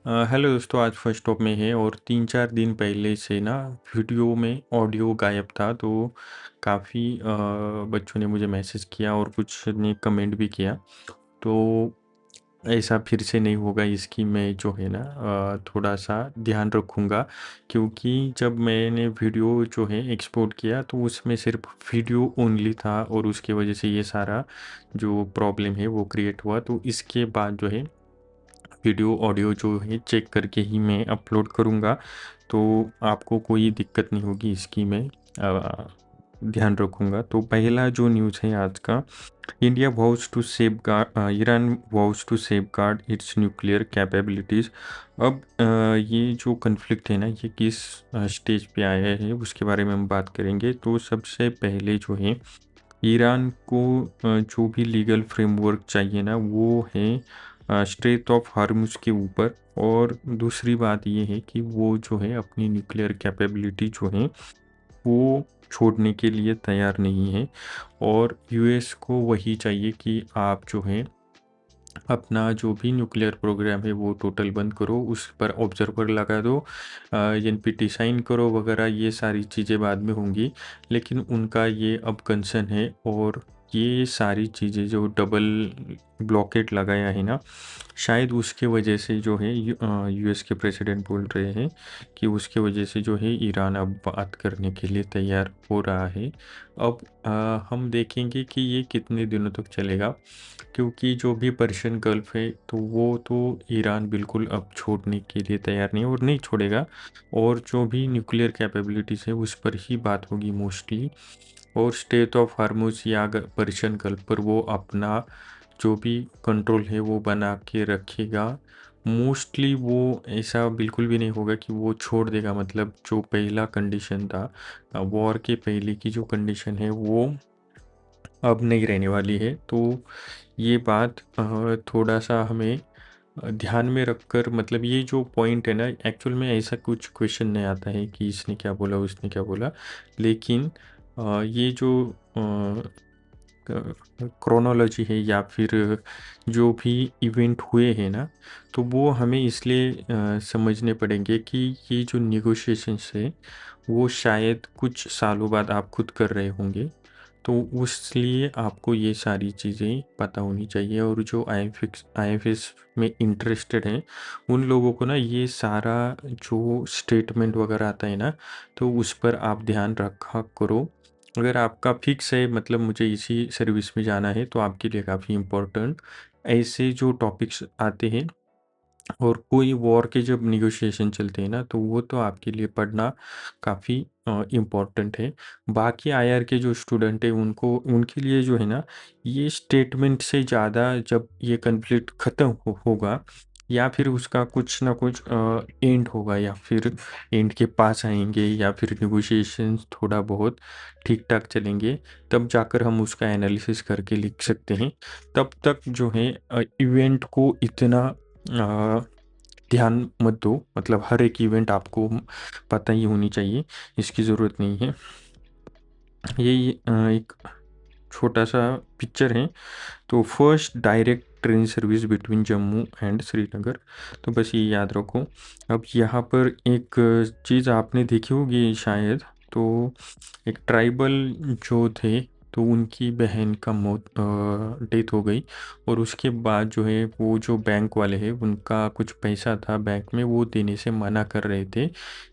Hello दोस्तों, आज first top में है और 3-4 दिन पहले से ना वीडियो में ऑडियो गायब था। तो काफ़ी बच्चों ने मुझे मैसेज किया और कुछ ने कमेंट भी किया। तो ऐसा फिर से नहीं होगा, इसकी मैं जो है ना थोड़ा-सा ध्यान रखूँगा, क्योंकि जब मैंने वीडियो जो है एक्सपोर्ट किया तो उसमें सिर्फ वीडियो ओनली था और उसकी वजह से ये सारा जो प्रॉब्लम है वो क्रिएट हुआ। तो इसके बाद जो है वीडियो ऑडियो जो है चेक करके ही मैं अपलोड करूँगा, तो आपको कोई दिक्कत नहीं होगी, इसकी मैं ध्यान रखूँगा। तो पहला जो न्यूज़ है आज का, India vows to safeguard Iran vows to safeguard its nuclear capabilities. अब ये जो कन्फ्लिक्ट है ना, ये किस स्टेज पे आया है उसके बारे में हम बात करेंगे। तो सबसे पहले जो है ईरान को जो भी लीगल फ्रेमवर्क चाहिए ना, वो है स्ट्रेट ऑफ हार्मुज़ के ऊपर। और दूसरी बात ये है कि वो जो है अपनी न्यूक्लियर कैपेबिलिटी जो है वो छोड़ने के लिए तैयार नहीं है। और यूएस को वही चाहिए कि आप जो है अपना जो भी न्यूक्लियर प्रोग्राम है वो टोटल बंद करो, उस पर ऑब्जर्वर लगा दो, एनपीटी साइन करो वगैरह, ये सारी चीज़ें बाद में होंगी। लेकिन उनका ये अब कंसर्न है। और ये सारी चीज़ें जो डबल ब्लॉकेट लगाया है ना, शायद उसके वजह से जो है यूएस के प्रेसिडेंट बोल रहे हैं कि उसके वजह से जो है ईरान अब बात करने के लिए तैयार हो रहा है। अब हम देखेंगे कि ये कितने दिनों तक चलेगा, क्योंकि जो भी पर्शियन गल्फ है तो वो तो ईरान बिल्कुल अब छोड़ने के लिए तैयार नहीं है और नहीं छोड़ेगा। और जो भी न्यूक्लियर कैपेबिलिटीज़ है उस पर ही बात होगी मोस्टली। और स्टेट ऑफ हार्मुज़ या पर्शियन गल्फ पर वो अपना जो भी कंट्रोल है वो बना के रखेगा मोस्टली। वो ऐसा बिल्कुल भी नहीं होगा कि वो छोड़ देगा, मतलब जो पहला कंडीशन था वॉर के पहले की जो कंडीशन है वो अब नहीं रहने वाली है। तो ये बात थोड़ा-सा हमें ध्यान में रखकर, मतलब ये जो पॉइंट है ना, एक्चुअल में ऐसा कुछ क्वेश्चन नहीं आता है कि इसने क्या बोला, उसने क्या बोला। लेकिन ये जो क्रोनोलॉजी है या फिर जो भी इवेंट हुए हैं ना, तो वो हमें इसलिए समझने पड़ेंगे कि ये जो नेगोशिएशंस है वो शायद कुछ सालों बाद आप खुद कर रहे होंगे। तो उस लिए आपको ये सारी चीज़ें पता होनी चाहिए। और जो आईएफएस में इंटरेस्टेड हैं उन लोगों को ना ये सारा जो स्टेटमेंट वगैरह आता है ना, तो उस पर आप ध्यान रखा करो। अगर आपका फिक्स है, मतलब मुझे इसी सर्विस में जाना है, तो आपके लिए काफ़ी इम्पोर्टेंट ऐसे जो टॉपिक्स आते हैं और कोई वॉर के जब निगोशिएशन चलते हैं ना, तो वो तो आपके लिए पढ़ना काफ़ी इम्पोर्टेंट है। बाकी आईआर के जो स्टूडेंट हैं उनको, उनके लिए जो है ना, ये स्टेटमेंट से ज़्यादा जब ये कन्फ्लिक्ट ख़त्म होगा या फिर उसका कुछ ना कुछ एंड होगा या फिर एंड के पास आएंगे या फिर निगोशिएशंस थोड़ा बहुत ठीक ठाक चलेंगे, तब जाकर हम उसका एनालिसिस करके लिख सकते हैं। तब तक जो है इवेंट को इतना अ, ध्यान मत दो, मतलब हर एक इवेंट आपको पता ही होनी चाहिए, इसकी ज़रूरत नहीं है। ये एक छोटा-सा पिक्चर है। तो first direct train service between Jammu and Srinagar, तो बस ये याद रखो। अब यहाँ पर एक चीज़ आपने देखी होगी शायद, तो एक ट्राइबल जो थे, तो उनकी बहन का मौत डेथ हो गई। और उसके बाद जो है वो जो बैंक वाले हैं उनका कुछ पैसा था बैंक में, वो देने से मना कर रहे थे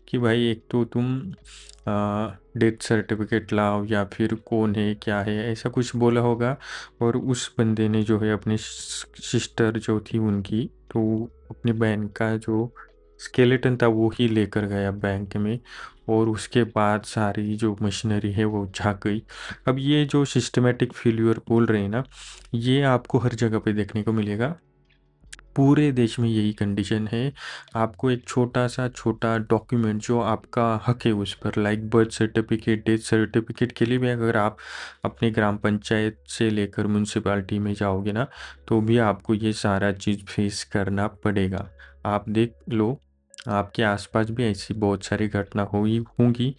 कि भाई एक तो तुम डेथ सर्टिफिकेट लाओ या फिर कौन है क्या है, ऐसा कुछ बोला होगा। और उस बंदे ने जो है अपनी सिस्टर जो थी उनकी, तो अपनी बहन का जो स्केलेटन था वो ही लेकर गया बैंक में। और उसके बाद सारी जो मशीनरी है वो झाग गई। अब ये जो सिस्टमेटिक फेल्यूर बोल रहे हैं ना, ये आपको हर जगह पे देखने को मिलेगा। पूरे देश में यही कंडीशन है। आपको एक छोटा डॉक्यूमेंट जो आपका हक है उस पर, like birth certificate, death certificate के लिए भी अगर आप अपने ग्राम पंचायत से लेकर म्यूनसिपालिटी में जाओगे ना, तो भी आपको ये सारा चीज़ फेस करना पड़ेगा। आप देख लो, आपके आसपास भी ऐसी बहुत सारी घटना हुई होंगी।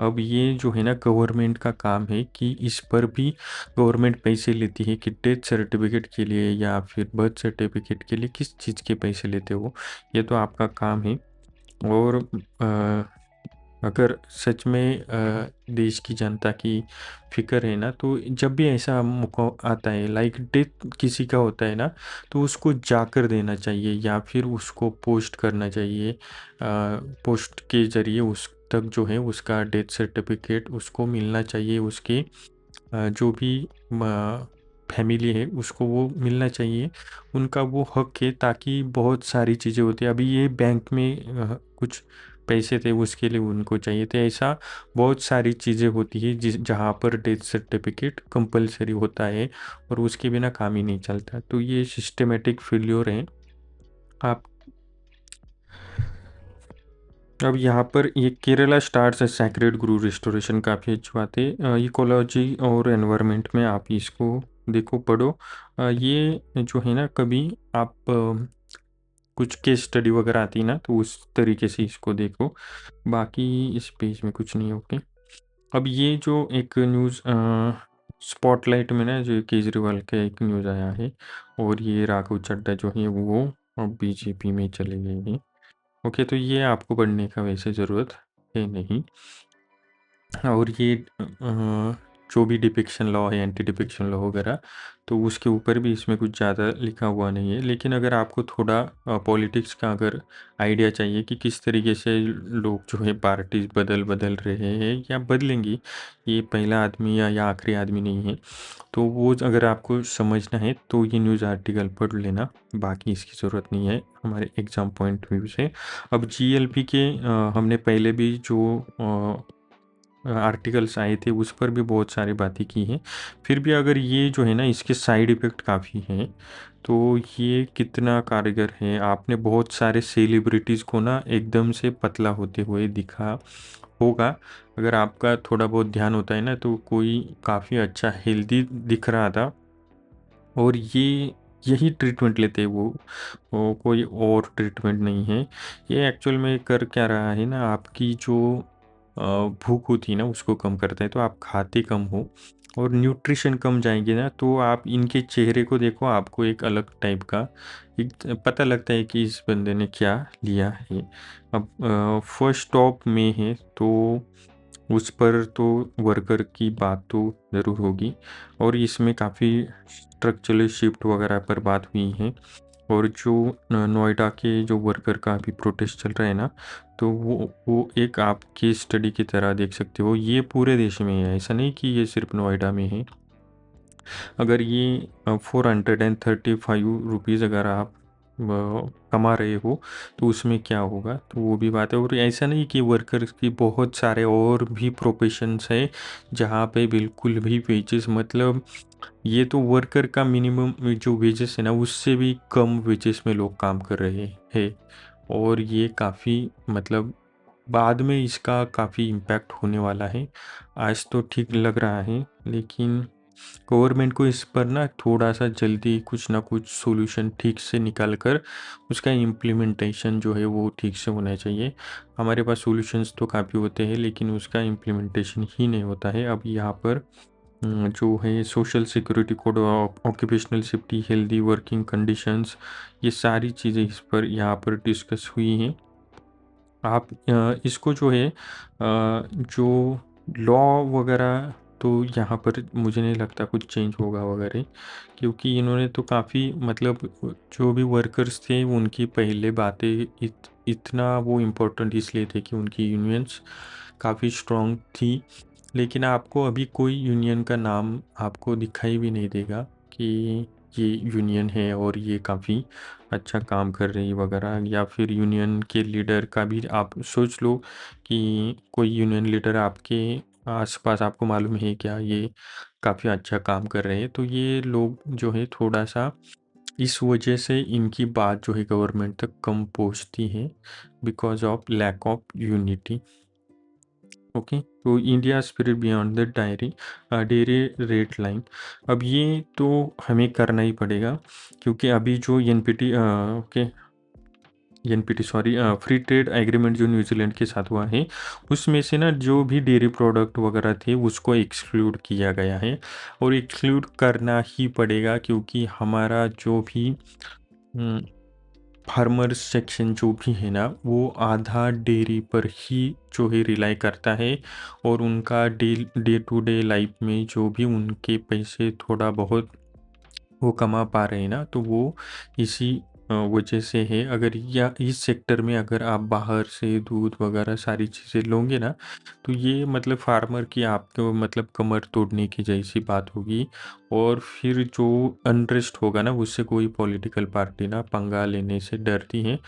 अब ये जो है ना गवर्नमेंट का काम है कि इस पर भी गवर्नमेंट पैसे लेती है कि डेथ सर्टिफिकेट के लिए या फिर बर्थ सर्टिफिकेट के लिए किस चीज़ के पैसे लेते हो, ये तो आपका काम है। और अगर सच में देश की जनता की फ़िक्र है ना, तो जब भी ऐसा मौका आता है लाइक डेथ किसी का होता है ना, तो उसको जाकर देना चाहिए या फिर उसको पोस्ट करना चाहिए। पोस्ट के ज़रिए उस तक जो है उसका डेथ सर्टिफिकेट उसको मिलना चाहिए, उसके जो भी फैमिली है उसको वो मिलना चाहिए, उनका वो हक है। ताकि बहुत सारी चीज़ें होती हैं, अभी ये बैंक में कुछ पैसे थे उसके लिए उनको चाहिए थे, ऐसा बहुत सारी चीज़ें होती है जिस जहाँ पर डेथ सर्टिफिकेट कंपलसरी होता है और उसके बिना काम ही नहीं चलता। तो ये सिस्टमेटिक फेल्योर है। आप अब यहाँ पर ये केरला स्टार्स ए सैक्रेड ग्रू रिस्टोरेशन काफ़ी अच्छी बात है। इकोलॉजी और एनवायरनमेंट में आप इसको देखो, पढ़ो। ये जो है ना, कभी आप कुछ केस स्टडी वगैरह आती है ना, तो उस तरीके से इसको देखो। बाकी इस पेज में कुछ नहीं है। ओके, अब ये जो एक न्यूज़ स्पॉटलाइट में ना जो केजरीवाल का एक न्यूज़ आया है, और ये राघव चड्ढा जो है वो अब बीजेपी में चले गए हैं। ओके, तो ये आपको पढ़ने का वैसे ज़रूरत है नहीं। और ये जो भी डिपिक्शन लॉ है, एंटी डिपिक्शन लॉ वगैरह, तो उसके ऊपर भी इसमें कुछ ज़्यादा लिखा हुआ नहीं है। लेकिन अगर आपको थोड़ा पॉलिटिक्स का अगर आइडिया चाहिए कि किस तरीके से लोग जो है पार्टीज बदल बदल रहे हैं या बदलेंगी, ये पहला आदमी या आखिरी आदमी नहीं है, तो वो अगर आपको समझना है तो ये न्यूज़ आर्टिकल पढ़ लेना। बाकी इसकी ज़रूरत नहीं है हमारे एग्ज़ाम पॉइंट व्यू से। अब जीएलपी के हमने पहले भी जो आर्टिकल्स आए थे उस पर भी बहुत सारी बातें की हैं। फिर भी अगर ये जो है ना इसके साइड इफ़ेक्ट काफ़ी हैं, तो ये कितना कारगर है। आपने बहुत सारे सेलिब्रिटीज़ को ना एकदम से पतला होते हुए दिखा होगा। अगर आपका थोड़ा बहुत ध्यान होता है ना, तो कोई काफ़ी अच्छा हेल्दी दिख रहा था, और ये यही ट्रीटमेंट लेते हैं वो कोई और ट्रीटमेंट नहीं है। ये एक्चुअल में कर क्या रहा है ना, आपकी जो भूख होती है ना उसको कम करता है। तो आप खाते कम हो और न्यूट्रिशन कम जाएंगे ना, तो आप इनके चेहरे को देखो, आपको एक अलग टाइप का एक पता लगता है कि इस बंदे ने क्या लिया है। अब फर्स्ट स्टॉप में है, तो उस पर तो वर्कर की बात तो ज़रूर होगी, और इसमें काफ़ी स्ट्रक्चरल शिफ्ट वगैरह पर बात हुई है। और जो नोएडा के जो वर्कर का अभी प्रोटेस्ट चल रहा है ना, तो वो एक आप केस स्टडी की तरह देख सकते हो। ये पूरे देश में है, ऐसा नहीं कि ये सिर्फ नोएडा में है। अगर ये 435 रुपीज़ अगर आप कमा रहे हो, तो उसमें क्या होगा, तो वो भी बात है। और ऐसा नहीं कि वर्कर्स की बहुत सारे और भी प्रोफेशंस है जहाँ पे बिल्कुल भी वेजेस, मतलब ये तो वर्कर का मिनिमम जो वेजेस है ना उससे भी कम वेजेस में लोग काम कर रहे हैं। और ये काफ़ी मतलब बाद में इसका काफ़ी इम्पैक्ट होने वाला है। आज तो ठीक लग रहा है, लेकिन गवर्नमेंट को इस पर ना थोड़ा सा जल्दी कुछ ना कुछ सॉल्यूशन ठीक से निकाल कर उसका इम्प्लीमेंटेशन जो है वो ठीक से होना चाहिए। हमारे पास सॉल्यूशंस तो काफ़ी होते हैं, लेकिन उसका इम्प्लीमेंटेशन ही नहीं होता है। अब यहाँ पर जो है social security code, occupational safety, healthy working conditions, ये सारी चीज़ें इस पर यहाँ पर डिस्कस हुई हैं। आप इसको जो है जो लॉ वगैरह, तो यहाँ पर मुझे नहीं लगता कुछ चेंज होगा वगैरह, क्योंकि इन्होंने तो काफ़ी मतलब जो भी वर्कर्स थे उनकी पहले बातें इतना वो इम्पोर्टेंट इसलिए थे कि उनकी यूनियंस काफ़ी स्ट्रॉन्ग थी। लेकिन आपको अभी कोई यूनियन का नाम आपको दिखाई भी नहीं देगा कि ये यूनियन है और ये काफ़ी अच्छा काम कर रही वगैरह। या फिर यूनियन के लीडर का भी आप सोच लो कि कोई यूनियन लीडर आपके आसपास आपको मालूम है क्या, ये काफ़ी अच्छा काम कर रहे हैं। तो ये लोग जो है थोड़ा सा इस वजह से इनकी बात जो है गवर्नमेंट तक कम पहुंचती है, because of lack of unity. Okay, तो India spirit beyond the diary, dairy rate line. अब ये तो हमें करना ही पड़ेगा, क्योंकि अभी जो NPT okay NPT sorry, free trade agreement जो न्यूजीलैंड के साथ हुआ है, उसमें से ना जो भी डेयरी प्रोडक्ट वगैरह थे उसको एक्सक्लूड किया गया है, और एक्सक्लूड करना ही पड़ेगा क्योंकि हमारा जो भी फार्मर्स सेक्शन जो भी है ना, वो आधा डेयरी पर ही जो है रिलाई करता है, और उनका डे टू डे लाइफ में जो भी उनके पैसे थोड़ा बहुत वो कमा पा रहे हैं ना, तो वो इसी वजह से है। अगर या इस सेक्टर में अगर आप बाहर से दूध वगैरह सारी चीज़ें लोगे ना, तो ये मतलब फार्मर की आपको मतलब कमर तोड़ने की जैसी बात होगी, और फिर जो अनरेस्ट होगा ना, उससे कोई पॉलिटिकल पार्टी ना पंगा लेने से डरती है।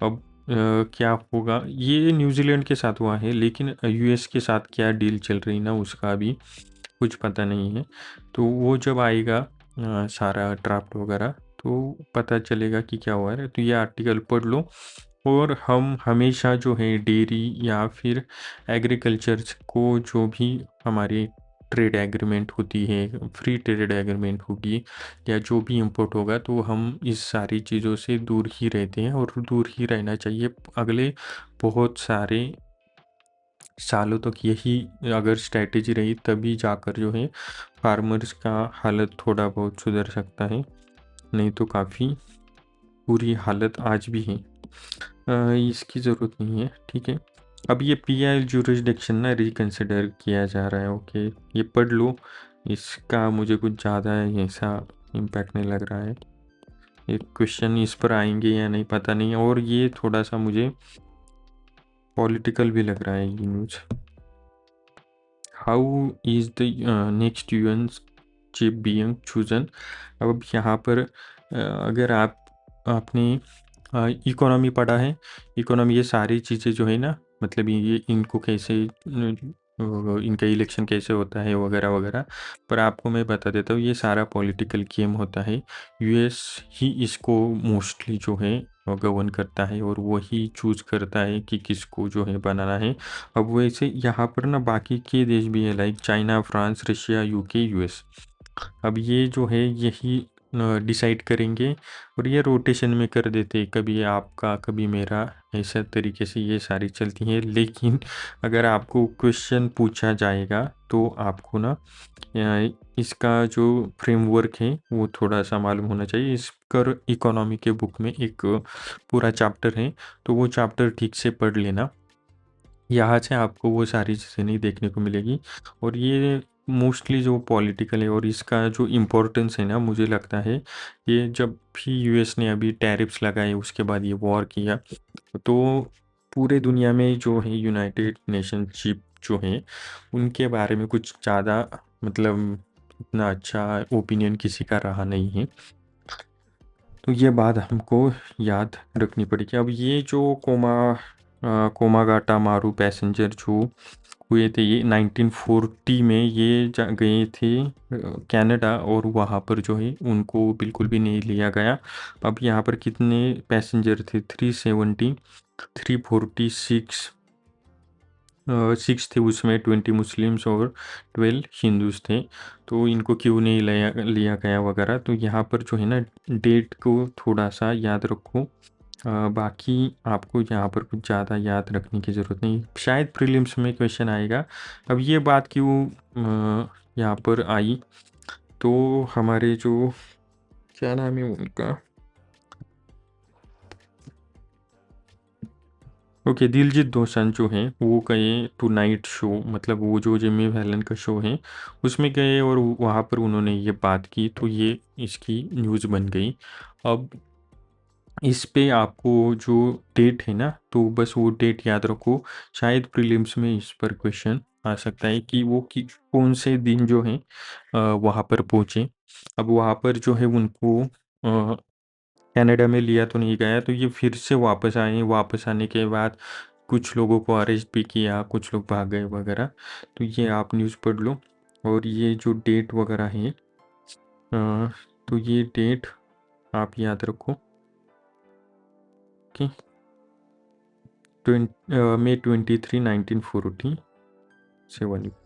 अब क्या होगा, ये न्यूजीलैंड के साथ हुआ है, लेकिन यूएस के साथ क्या डील चल रही ना उसका अभी कुछ पता नहीं है। तो वो जब आएगा सारा ड्राफ्ट वगैरह, तो पता चलेगा कि क्या हुआ है। तो ये आर्टिकल पढ़ लो, और हम हमेशा जो है डेयरी या फिर एग्रीकल्चर को जो भी हमारी ट्रेड एग्रीमेंट होती है, फ्री ट्रेड एग्रीमेंट होगी या जो भी इंपोर्ट होगा, तो हम इस सारी चीज़ों से दूर ही रहते हैं और दूर ही रहना चाहिए। अगले बहुत सारे सालों तक यही अगर स्ट्रैटेजी रही, तभी जाकर जो है फार्मर्स का हालत थोड़ा बहुत सुधर सकता है, नहीं तो काफ़ी बुरी हालत आज भी है। इसकी ज़रूरत नहीं है, ठीक है। अब ये पीआई जुरिस्डिक्शन ना रिकंसिडर किया जा रहा है, ओके, ये पढ़ लो। इसका मुझे कुछ ज़्यादा ऐसा इम्पैक्ट नहीं लग रहा है। एक क्वेश्चन इस पर आएंगे या नहीं पता नहीं, और ये थोड़ा सा मुझे पॉलिटिकल भी लग रहा है ये news. How is the next UN chief being chosen. अब यहाँ पर अगर आपने इकोनॉमी पढ़ा है, इकोनॉमी ये सारी चीज़ें जो है ना, मतलब ये इनको कैसे इनका इलेक्शन कैसे होता है वगैरह वगैरह, पर आपको मैं बता देता हूँ, ये सारा पॉलिटिकल गेम होता है। यूएस ही इसको मोस्टली जो है गवर्न करता है, और वही चूज करता है कि किसको जो है बनाना है। अब वैसे यहाँ पर ना बाकी के देश भी है, like China, France, Russia, UK, US. अब ये जो है यही डिसाइड करेंगे, और ये रोटेशन में कर देते, कभी आपका कभी मेरा, ऐसा तरीके से ये सारी चलती हैं। लेकिन अगर आपको क्वेश्चन पूछा जाएगा तो आपको ना इसका जो फ्रेमवर्क है वो थोड़ा सा मालूम होना चाहिए। इसका इकोनॉमी के बुक में एक पूरा चैप्टर है, तो वो चैप्टर ठीक से पढ़ लेना, यहाँ से आपको वो सारी चीज़ें नहीं देखने को मिलेगी। और ये मोस्टली जो पॉलिटिकल है, और इसका जो इम्पोर्टेंस है ना, मुझे लगता है ये जब भी यूएस ने अभी टैरिफ्स लगाए उसके बाद ये वॉर किया, तो पूरे दुनिया में जो है यूनाइटेड नेशन चीफ जो है उनके बारे में कुछ ज़्यादा मतलब इतना अच्छा ओपिनियन किसी का रहा नहीं है। तो ये बात हमको याद रखनी पड़ेगी। अब ये जो कोमागाटा मारू पैसेंजर जो हुए थे, ये 1940 में ये गए थे कनाडा, और वहाँ पर जो है उनको बिल्कुल भी नहीं लिया गया। अब यहाँ पर कितने पैसेंजर थे, 370, 346 6 थे, उसमें 20 मुस्लिम्स और 12 हिंदूज थे। तो इनको क्यों नहीं लिया लिया गया वगैरह, तो यहाँ पर जो है ना डेट को थोड़ा सा याद रखो। बाकी आपको यहाँ पर कुछ ज़्यादा याद रखने की ज़रूरत नहीं, शायद प्रीलिम्स में क्वेश्चन आएगा। अब ये बात क्यों यहाँ पर आई, तो हमारे जो क्या नाम है उनका, ओके, दिलजीत दोसांझ जो हैं वो गए टू नाइट शो, मतलब वो जो जिम्मी फैलन का शो है उसमें गए, और वहाँ पर उन्होंने ये बात की, तो ये इसकी न्यूज़ बन गई। अब इस पे आपको जो डेट है ना, तो बस वो डेट याद रखो, शायद प्रीलिम्स में इस पर क्वेश्चन आ सकता है कि वो कि कौन से दिन जो है वहाँ पर पहुँचे। अब वहाँ पर जो है उनको कनाडा में लिया तो नहीं गया, तो ये फिर से वापस आए, वापस आने के बाद कुछ लोगों को अरेस्ट भी किया, कुछ लोग भाग गए वगैरह। तो ये आप न्यूज़ पढ़ लो, और ये जो डेट वगैरह है तो ये डेट आप याद रखो कि May 23, 1947,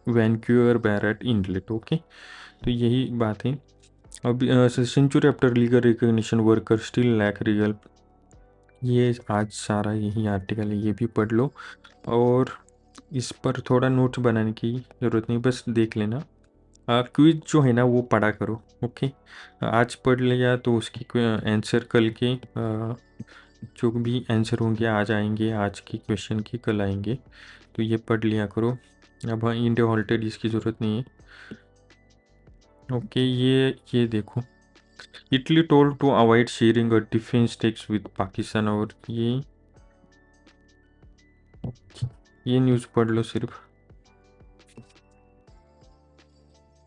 Vancouver Barrett inlet, okay. तो यही बात है। अब century after legal recognition worker still lack legal ये आज सारा यही आर्टिकल है, ये भी पढ़ लो। और इस पर थोड़ा नोट्स बनाने की ज़रूरत नहीं, बस देख लेना। क्विज जो है ना वो पढ़ा करो, ओके। आज पढ़ लिया तो उसकी आंसर कल के जो भी आंसर होंगे आज आएंगे, आज की क्वेश्चन की कल आएंगे, तो ये पढ़ लिया करो। अब हाँ, इंडिया हॉल्टेड इसकी ज़रूरत नहीं है, ओके। ये देखो, Italy told to avoid sharing a defence tax with Pakistan, और ये न्यूज़ पढ़ लो सिर्फ।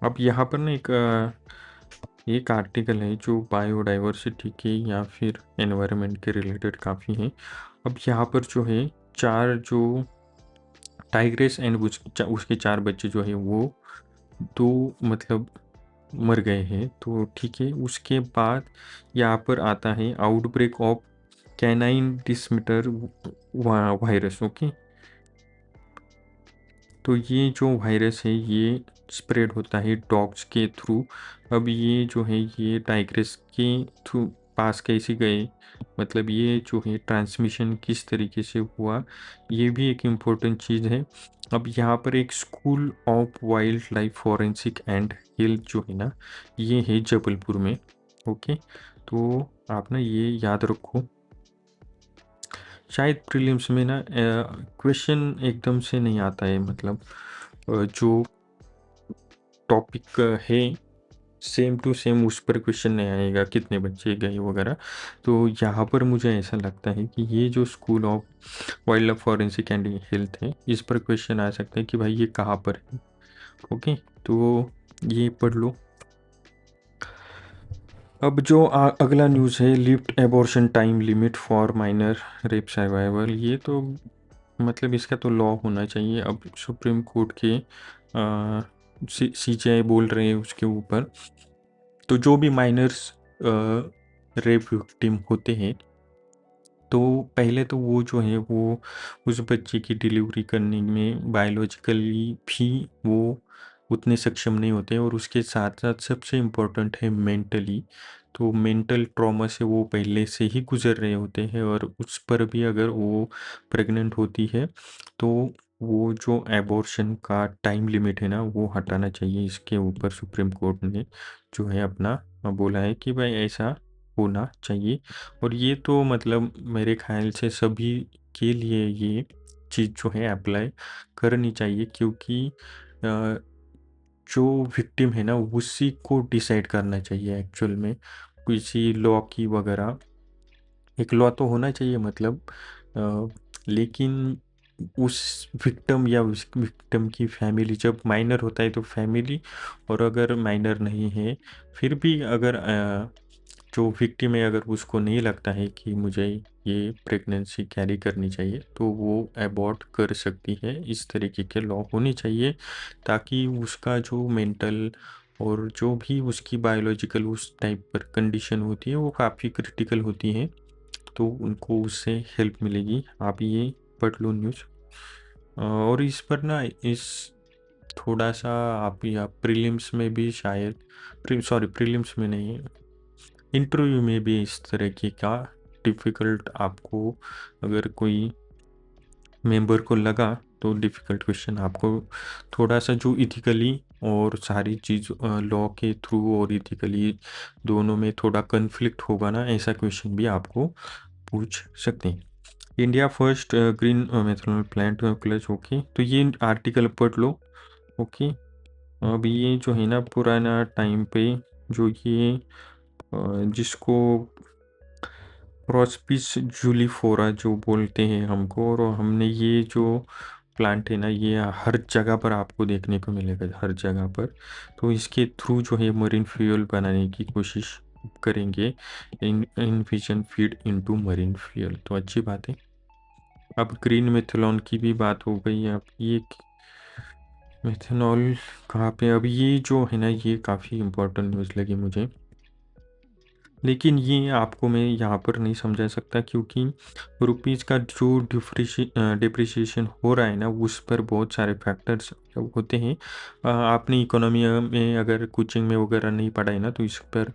अब यहाँ पर ना एक आर्टिकल है जो बायोडाइवर्सिटी के या फिर एनवायरनमेंट के रिलेटेड काफ़ी है। अब यहाँ पर जो है चार जो टाइग्रेस एंड उसके चार बच्चे जो है वो दो मतलब मर गए हैं, तो ठीक है। उसके बाद यहाँ पर आता है outbreak of canine distemper virus, okay. तो ये जो वायरस है ये स्प्रेड होता है डॉग्स के थ्रू। अब ये जो है ये टाइग्रेस के थ्रू पास कैसे गए, मतलब ये जो है ट्रांसमिशन किस तरीके से हुआ, ये भी एक इम्पोर्टेंट चीज़ है। अब यहाँ पर एक school of wild life forensic and health जो है ना, ये है जबलपुर में, ओके। तो आप ना ये याद रखो, शायद प्रीलिम्स में ना क्वेश्चन एकदम से नहीं आता है, मतलब जो टॉपिक है सेम टू सेम उस पर क्वेश्चन नहीं आएगा, कितने बच्चे गए वगैरह। तो यहाँ पर मुझे ऐसा लगता है कि ये जो school of wild life forensic and health है, इस पर क्वेश्चन आ सकता है कि भाई ये कहाँ पर है, ओके। तो ये पढ़ लो। अब जो अगला न्यूज़ है, lift abortion time limit for minor rape survival, ये तो मतलब इसका तो लॉ होना चाहिए। अब सुप्रीम कोर्ट के सीजेआई बोल रहे हैं उसके ऊपर। तो जो भी माइनर्स रेप विक्टिम होते हैं, तो पहले तो वो जो है वो उस बच्चे की डिलीवरी करने में बायोलॉजिकली भी वो उतने सक्षम नहीं होते, और उसके साथ साथ सबसे इम्पोर्टेंट है मेंटली। तो मेंटल ट्रॉमा से वो पहले से ही गुजर रहे होते हैं, और उस पर भी अगर वो प्रेग्नेंट होती है तो वो जो एबॉर्शन का टाइम लिमिट है ना वो हटाना चाहिए। इसके ऊपर सुप्रीम कोर्ट ने जो है अपना बोला है कि भाई ऐसा होना चाहिए। और ये तो मतलब मेरे ख्याल से सभी के लिए ये चीज़ जो है अप्लाई करनी चाहिए, क्योंकि जो विक्टिम है ना उसी को डिसाइड करना चाहिए एक्चुअल में, किसी लॉ की वगैरह एक लॉ तो होना चाहिए, मतलब लेकिन उस विक्टिम या उस विक्टिम की फैमिली, जब माइनर होता है तो फैमिली, और अगर माइनर नहीं है फिर भी अगर जो विक्टिम है अगर उसको नहीं लगता है कि मुझे ये प्रेगनेंसी कैरी करनी चाहिए, तो वो अबॉर्ट कर सकती है। इस तरीके के लॉ होने चाहिए, ताकि उसका जो मेंटल और जो भी उसकी बायोलॉजिकल उस टाइप पर कंडीशन होती है वो काफ़ी क्रिटिकल होती है, तो उनको उससे हेल्प मिलेगी। आप ये पढ़ लो न्यूज़। और इस पर ना इस थोड़ा सा आप या प्रीलिम्स में भी शायद, सॉरी प्रीलिम्स में नहीं, इंटरव्यू में भी इस तरह की का डिफ़िकल्ट आपको अगर कोई मेंबर को लगा, तो डिफ़िकल्ट क्वेश्चन आपको थोड़ा सा जो इथिकली और सारी चीज़ लॉ के थ्रू और इथिकली दोनों में थोड़ा कन्फ्लिक्ट होगा ना, ऐसा क्वेश्चन भी आपको पूछ सकते हैं। India first green methanol plant clutch, okay. तो ये आर्टिकल पढ़ लो, ओके। अब ये जो है ना पुराना टाइम पे जो ये जिसको प्रोस्पिस जूलीफोरा जो बोलते हैं हमको, और हमने ये जो प्लांट है ना ये हर जगह पर आपको देखने को मिलेगा, हर जगह पर। तो इसके थ्रू जो है मरीन फ्यूल बनाने की कोशिश करेंगे, in fission feed into marine fuel, तो अच्छी बात है। अब ग्रीन मेथनॉल की भी बात हो गई। अब ये मेथनॉल कहाँ पे, अब ये जो है ना ये काफ़ी इम्पोर्टेंट न्यूज़ लगी मुझे, लेकिन ये आपको मैं यहाँ पर नहीं समझा सकता, क्योंकि रुपीज़ का जो डिप्रिसिएशन हो रहा है ना उस पर बहुत सारे फैक्टर्स होते हैं। आपने इकोनॉमी में अगर कोचिंग में वगैरह नहीं पढ़ा है ना, तो इस पर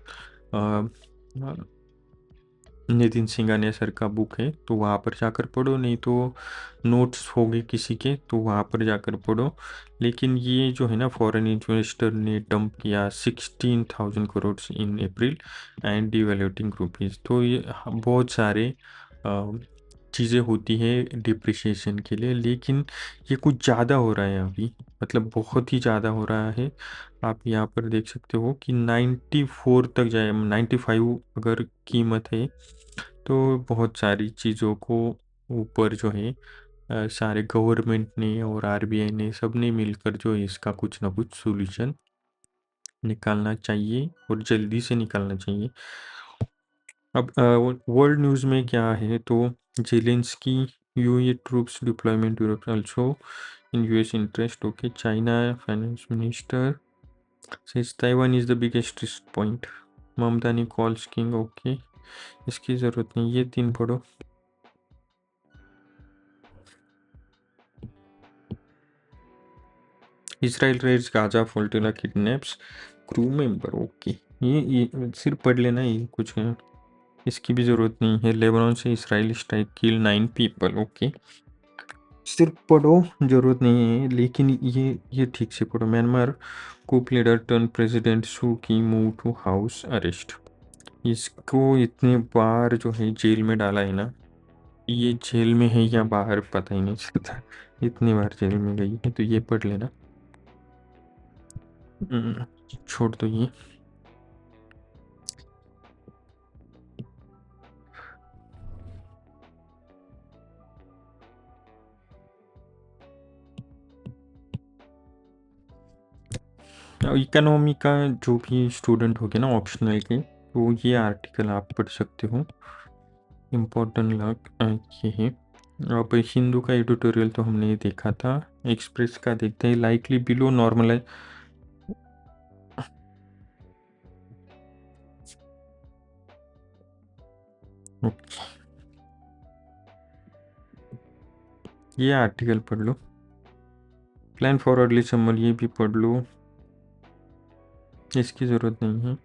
नितिन सिंघानिया सर का बुक है, तो वहाँ पर जाकर पढ़ो, नहीं तो नोट्स होंगे किसी के तो वहाँ पर जाकर पढ़ो। लेकिन ये जो है ना, फॉरेन इन्वेस्टर ने डंप किया 16,000 करोड़ इन अप्रैल एंड डिवेल्यूटिंग रुपीज़। तो ये बहुत सारे चीज़ें होती है डिप्रिसिएशन के लिए, लेकिन ये कुछ ज़्यादा हो रहा है अभी, मतलब बहुत ही ज़्यादा हो रहा है। आप यहाँ पर देख सकते हो कि 94 तक जाए, 95 अगर कीमत है, तो बहुत सारी चीज़ों को ऊपर जो है सारे गवर्नमेंट ने और आरबीआई ने सब ने मिलकर जो है इसका कुछ ना कुछ सॉल्यूशन निकालना चाहिए और जल्दी से निकालना चाहिए। अब वर्ल्ड न्यूज़ में क्या है, तो Zelensky UA troops deployment Europe also in US interest. Okay, China finance minister says Taiwan is the biggest risk point, Mamata ने कॉल्स किंग। ओके, इसकी ज़रूरत नहीं, ये 3 पढ़ो। Israel raids Gaza flotilla kidnaps crew member. Okay, ये सिर्फ पढ़ लेना, ये कुछ है, इसकी भी ज़रूरत नहीं है। लेबनान से इसराइल स्ट्राइक किल 9 पीपल। ओके, सिर्फ पढ़ो, ज़रूरत नहीं है, लेकिन ये ठीक से पढ़ो। म्यांमार कूप लीडर टर्न प्रेसिडेंट सू की मूव टू हाउस अरेस्ट। इसको इतने बार जो है जेल में डाला है ना, ये जेल में है या बाहर पता ही नहीं चलता, इतनी बार जेल में गई है, तो ये पढ़ लेना। छोड़ दो ये। इकोनॉमी का जो भी स्टूडेंट होगे ना ऑप्शनल के, तो ये आर्टिकल आप पढ़ सकते हो, इम्पोर्टेंट लग ये है। अब हिंदू का एडिटोरियल तो हमने देखा था, एक्सप्रेस का देखते हैं। लाइकली बिलो नॉर्मल ये आर्टिकल पढ़ लो। प्लान फॉर अर्ली समर, ये भी पढ़ लो, इसकी ज़रूरत नहीं है।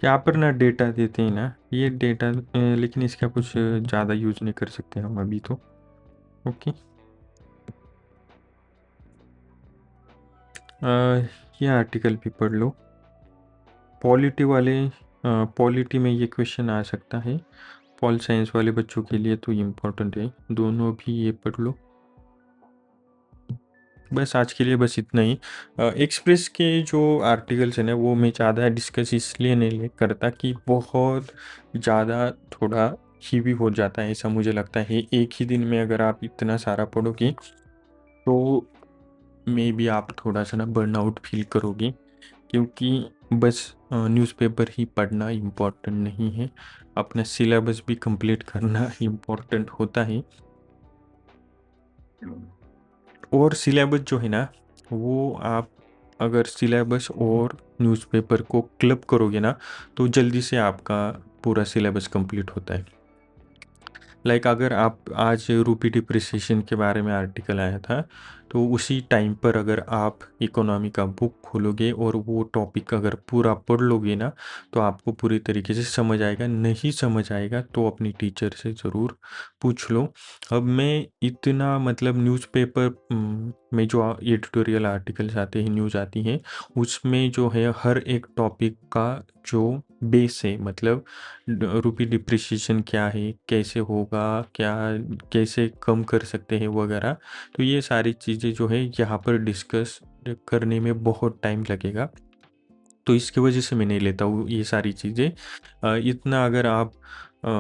यहाँ पर ना डेटा देते हैं ना, ये डेटा, लेकिन इसका कुछ ज़्यादा यूज नहीं कर सकते हम अभी तो। ओके, ये आर्टिकल भी पढ़ लो। पॉलिटी वाले, पॉलिटी में ये क्वेश्चन आ सकता है, पॉल साइंस वाले बच्चों के लिए तो इम्पोर्टेंट है, दोनों भी ये पढ़ लो। बस आज के लिए बस इतना ही। एक्सप्रेस के जो आर्टिकल्स हैं ना, वो मैं ज़्यादा डिस्कस इसलिए नहीं करता कि बहुत ज़्यादा थोड़ा ही हो जाता है, ऐसा मुझे लगता है। एक ही दिन में अगर आप इतना सारा पढ़ोगे तो मे बी आप थोड़ा सा ना बर्नआउट फील करोगे, क्योंकि बस न्यूज़पेपर ही पढ़ना इम्पोर्टेंट नहीं है, अपना सिलेबस भी कंप्लीट करना इम्पोर्टेंट होता है। और सिलेबस जो है ना, वो आप अगर सिलेबस और न्यूज़पेपर को क्लब करोगे ना, तो जल्दी से आपका पूरा सिलेबस कंप्लीट होता है। लाइक अगर आप आज रूपी डिप्रिसिएशन के बारे में आर्टिकल आया था, तो उसी टाइम पर अगर आप इकोनॉमी का बुक खोलोगे और वो टॉपिक अगर पूरा पढ़ लोगे ना, तो आपको पूरी तरीके से समझ आएगा। नहीं समझ आएगा तो अपनी टीचर से ज़रूर पूछ लो। अब मैं इतना मतलब न्यूज़पेपर में जो एडिटोरियल आर्टिकल्स आते हैं, न्यूज़ आती हैं, उसमें जो है हर एक टॉपिक का जो बेस है, मतलब रुपी डिप्रिसिएशन क्या है, कैसे होगा, क्या कैसे कम कर सकते हैं वगैरह, तो ये सारी चीज़ें जो है यहाँ पर डिस्कस करने में बहुत टाइम लगेगा, तो इसकी वजह से मैं नहीं लेता हूँ ये सारी चीज़ें। इतना अगर आप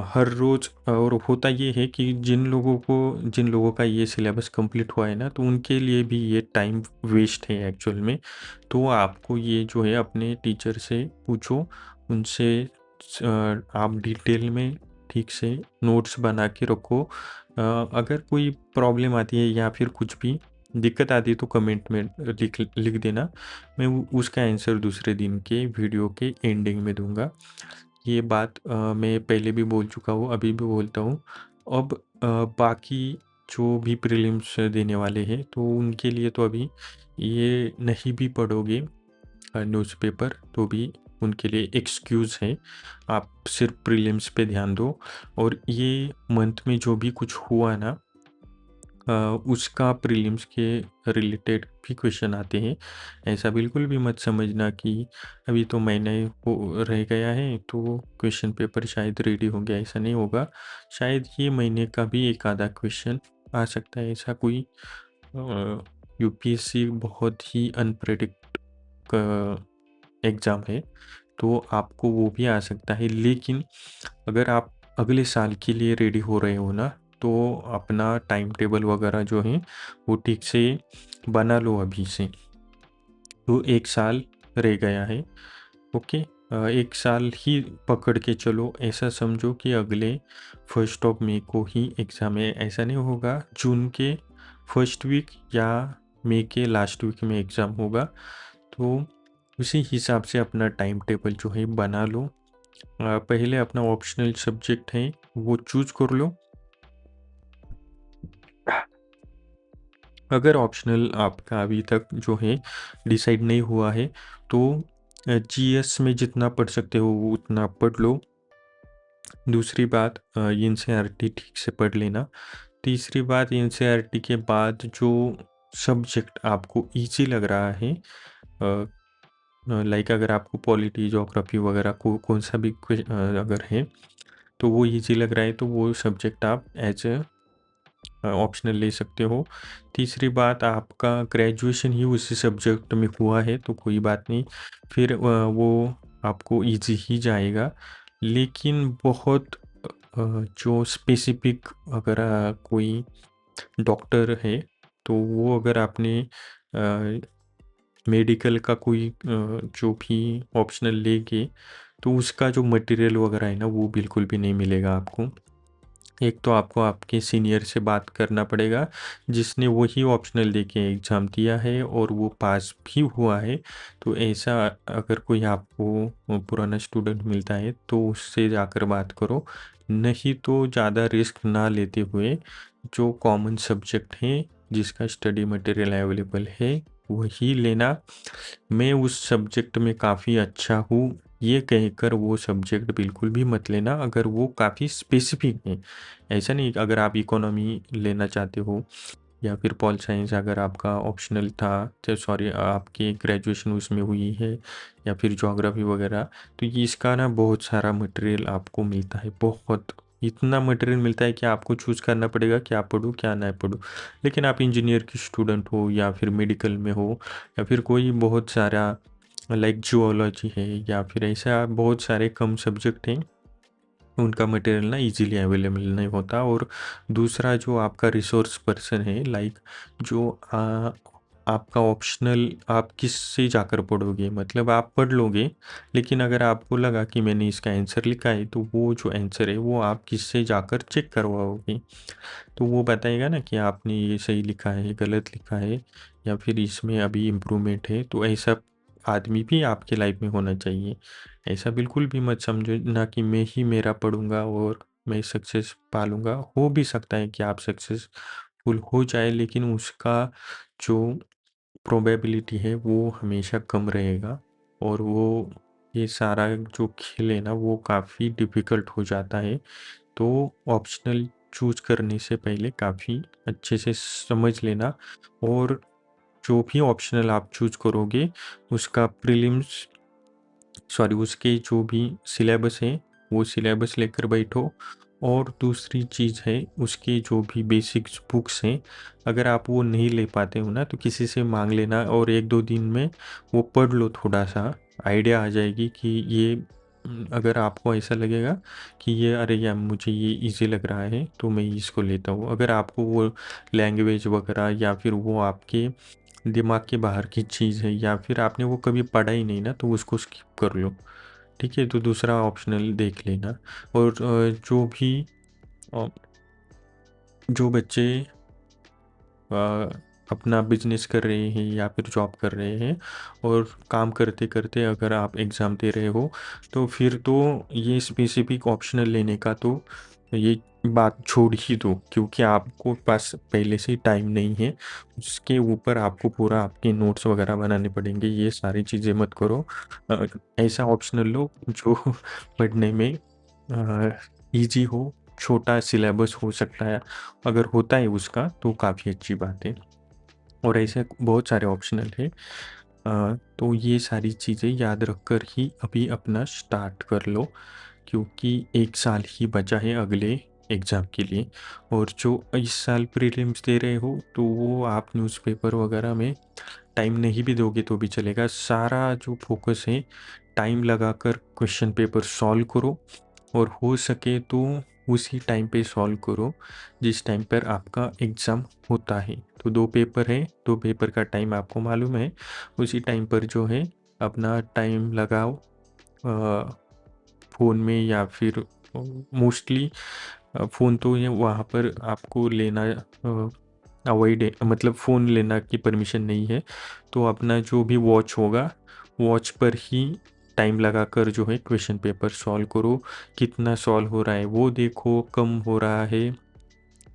हर रोज़, और होता ये है कि जिन लोगों का ये सिलेबस कंप्लीट हुआ है ना, तो उनके लिए भी ये टाइम वेस्ट है एक्चुअल में। तो आपको ये जो है अपने टीचर से पूछो, उनसे आप डिटेल में ठीक से नोट्स बना के रखो। अगर कोई प्रॉब्लम आती है या फिर कुछ भी दिक्कत आती है तो कमेंट में लिख लिख देना, मैं उसका आंसर दूसरे दिन के वीडियो के एंडिंग में दूंगा। ये बात मैं पहले भी बोल चुका हूँ, अभी भी बोलता हूँ। अब बाकी जो भी प्रीलिम्स देने वाले हैं, तो उनके लिए तो अभी ये नहीं भी पढ़ोगे न्यूज़पेपर, तो भी उनके लिए एक्सक्यूज़ है। आप सिर्फ प्रीलिम्स पे ध्यान दो, और ये मंथ में जो भी कुछ हुआ ना, उसका प्रीलिम्स के रिलेटेड भी क्वेश्चन आते हैं। ऐसा बिल्कुल भी मत समझना कि अभी तो महीना ही हो रह गया है तो क्वेश्चन पेपर शायद रेडी हो गया, ऐसा नहीं होगा। शायद ये महीने का भी एक आधा क्वेश्चन आ सकता है। ऐसा कोई यूपीएससी बहुत ही अनप्रेडिक्ट एग्ज़ाम है, तो आपको वो भी आ सकता है। लेकिन अगर आप अगले साल के लिए रेडी हो रहे हो ना, तो अपना टाइम टेबल वगैरह जो है वो ठीक से बना लो अभी से। तो 1 साल रह गया है, ओके। 1 साल ही पकड़ के चलो, ऐसा समझो कि अगले 1 मई को ही एग्ज़ाम है। ऐसा नहीं होगा जून के फर्स्ट वीक या मई के लास्ट वीक में एग्ज़ाम होगा। तो उसी हिसाब से अपना टाइम टेबल जो है बना लो। पहले अपना ऑप्शनल सब्जेक्ट है वो चूज़ कर लो। अगर ऑप्शनल आपका अभी तक जो है डिसाइड नहीं हुआ है, तो जीएस में जितना पढ़ सकते हो वो उतना पढ़ लो। दूसरी बात, एनसीईआरटी ठीक से पढ़ लेना। तीसरी बात, एनसीईआरटी के बाद जो सब्जेक्ट आपको इजी लग रहा है, लाइक अगर आपको पॉलिटी, ज्योग्राफी वगैरह को कौन सा भी अगर है तो वो इजी लग रहा है, तो वो सब्जेक्ट आप एज ए ऑप्शनल ले सकते हो। तीसरी बात, आपका ग्रेजुएशन ही उसी सब्जेक्ट में हुआ है तो कोई बात नहीं, फिर वो आपको इजी ही जाएगा। लेकिन बहुत जो स्पेसिफिक अगर कोई डॉक्टर है, तो वो अगर आपने मेडिकल का कोई जो भी ऑप्शनल लेके, तो उसका जो मटेरियल वगैरह है ना वो बिल्कुल भी नहीं मिलेगा आपको। एक तो आपको आपके सीनियर से बात करना पड़ेगा जिसने वही ऑप्शनल देके एग्ज़ाम दिया है और वो पास भी हुआ है। तो ऐसा अगर कोई आपको पुराना स्टूडेंट मिलता है तो उससे जाकर बात करो, नहीं तो ज़्यादा रिस्क ना लेते हुए जो कॉमन सब्जेक्ट हैं जिसका स्टडी मटेरियल अवेलेबल है वही लेना। मैं उस सब्जेक्ट में काफ़ी अच्छा हूँ ये कहकर वो सब्जेक्ट बिल्कुल भी मत लेना अगर वो काफ़ी स्पेसिफिक है। ऐसा नहीं, अगर आप इकोनॉमी लेना चाहते हो या फिर पॉल साइंस अगर आपका ऑप्शनल था, तो सॉरी आपकी ग्रेजुएशन उसमें हुई है, या फिर ज्योग्राफी वगैरह, तो ये इसका ना बहुत सारा मटेरियल आपको मिलता है। बहुत इतना मटेरियल मिलता है कि आपको चूज़ करना पड़ेगा क्या पढूँ क्या ना पढूँ। लेकिन आप इंजीनियर की स्टूडेंट हो या फिर मेडिकल में हो या फिर कोई बहुत सारा लाइक जियोलॉजी है या फिर ऐसा बहुत सारे कम सब्जेक्ट हैं, उनका मटेरियल ना इजीली अवेलेबल नहीं होता। और दूसरा, जो आपका रिसोर्स पर्सन है, लाइक जो आपका ऑप्शनल आप किससे जाकर पढ़ोगे, मतलब आप पढ़ लोगे लेकिन अगर आपको लगा कि मैंने इसका आंसर लिखा है तो वो जो आंसर है वो आप किससे जाकर चेक करवाओगे, तो वो बताएगा ना कि आपने ये सही लिखा है, गलत लिखा है, या फिर इसमें अभी इम्प्रूवमेंट है। तो ऐसा आदमी भी आपके लाइफ में होना चाहिए। ऐसा बिल्कुल भी मत समझो ना कि मैं ही मेरा पढ़ूंगा और मैं सक्सेस पालूंगा। हो भी सकता है कि आप सक्सेसफुल हो जाए, लेकिन उसका जो प्रोबेबिलिटी है वो हमेशा कम रहेगा, और वो ये सारा जो खेल है ना वो काफ़ी डिफ़िकल्ट हो जाता है। तो ऑप्शनल चूज करने से पहले काफ़ी अच्छे से समझ लेना, और जो भी ऑप्शनल आप चूज करोगे उसका प्रीलिम्स, सॉरी उसके जो भी सिलेबस है वो सिलेबस लेकर बैठो। और दूसरी चीज़ है, उसके जो भी बेसिक्स बुक्स हैं, अगर आप वो नहीं ले पाते हो ना तो किसी से मांग लेना, और 1-2 दिन में वो पढ़ लो, थोड़ा सा आइडिया आ जाएगी कि ये अगर आपको ऐसा लगेगा कि ये अरे यार मुझे ये इजी लग रहा है तो मैं इसको लेता हूँ। अगर आपको वो लैंग्वेज वगैरह या फिर वो आपके दिमाग के बाहर की चीज़ है या फिर आपने वो कभी पढ़ा ही नहीं ना, तो उसको स्किप कर लो, ठीक है। तो दूसरा ऑप्शनल देख लेना। और अ, जो बच्चे अपना बिजनेस कर रहे हैं या फिर जॉब कर रहे हैं और काम करते करते अगर आप एग्ज़ाम दे रहे हो, तो फिर तो ये स्पेसिफिक ऑप्शनल लेने का तो ये बात छोड़ ही दो, क्योंकि आपको पास पहले से ही टाइम नहीं है। उसके ऊपर आपको पूरा आपके नोट्स वगैरह बनाने पड़ेंगे, ये सारी चीज़ें मत करो। ऐसा ऑप्शनल लो जो पढ़ने में इजी हो, छोटा सिलेबस हो सकता है, अगर होता है उसका तो काफ़ी अच्छी बात है। और ऐसे बहुत सारे ऑप्शनल है। तो ये सारी चीज़ें याद रख कर ही अभी अपना स्टार्ट कर लो, क्योंकि 1 साल ही बचा है अगले एग्ज़ाम के लिए। और जो इस साल प्रीलिम्स दे रहे हो तो वो आप न्यूज़पेपर वगैरह में टाइम नहीं भी दोगे तो भी चलेगा। सारा जो फ़ोकस है टाइम लगाकर क्वेश्चन पेपर सॉल्व करो, और हो सके तो उसी टाइम पे सॉल्व करो जिस टाइम पर आपका एग्ज़ाम होता है। तो 2 पेपर है, 2 पेपर का टाइम आपको मालूम है, उसी टाइम पर जो है अपना टाइम लगाओ। फ़ोन में या फिर मोस्टली फ़ोन तो ये वहाँ पर आपको लेना अवॉइड है, मतलब फ़ोन लेना की परमिशन नहीं है। तो अपना जो भी वॉच होगा, वॉच पर ही टाइम लगाकर जो है क्वेश्चन पेपर सॉल्व करो। कितना सॉल्व हो रहा है वो देखो, कम हो रहा है,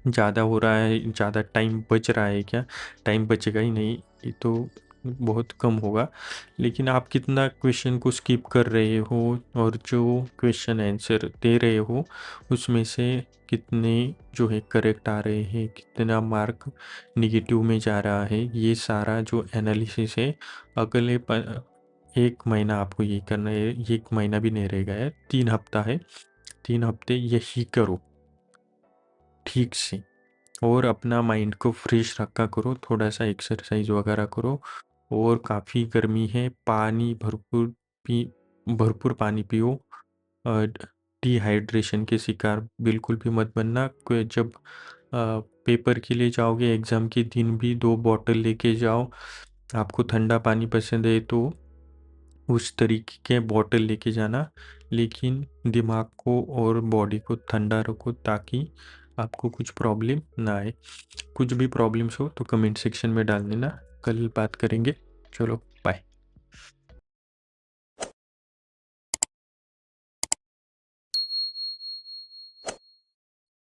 ज़्यादा हो रहा है, ज़्यादा टाइम बच रहा है क्या? टाइम बचेगा ही नहीं, ये तो बहुत कम होगा। लेकिन आप कितना क्वेश्चन को स्किप कर रहे हो, और जो क्वेश्चन आंसर दे रहे हो उसमें से कितने जो है करेक्ट आ रहे हैं, कितना मार्क नेगेटिव में जा रहा है, ये सारा जो एनालिसिस है अगले 1 महीना आपको ये करना है। 1 महीना भी नहीं रह गया है, 3 हफ्ता है, 3 हफ्ते यही करो ठीक से। और अपना माइंड को फ्रेश रखा करो, थोड़ा सा एक्सरसाइज वगैरह करो। और काफ़ी गर्मी है, पानी पी भरपूर पानी पियो। डिहाइड्रेशन के शिकार बिल्कुल भी मत बनना। जब पेपर के लिए जाओगे एग्ज़ाम के दिन भी 2 बॉटल लेके जाओ। आपको ठंडा पानी पसंद है तो उस तरीके के बॉटल लेके जाना, लेकिन दिमाग को और बॉडी को ठंडा रखो ताकि आपको कुछ प्रॉब्लम ना आए। कुछ भी प्रॉब्लम्स हो तो कमेंट सेक्शन में डाल देना, कल बात करेंगे। चलो।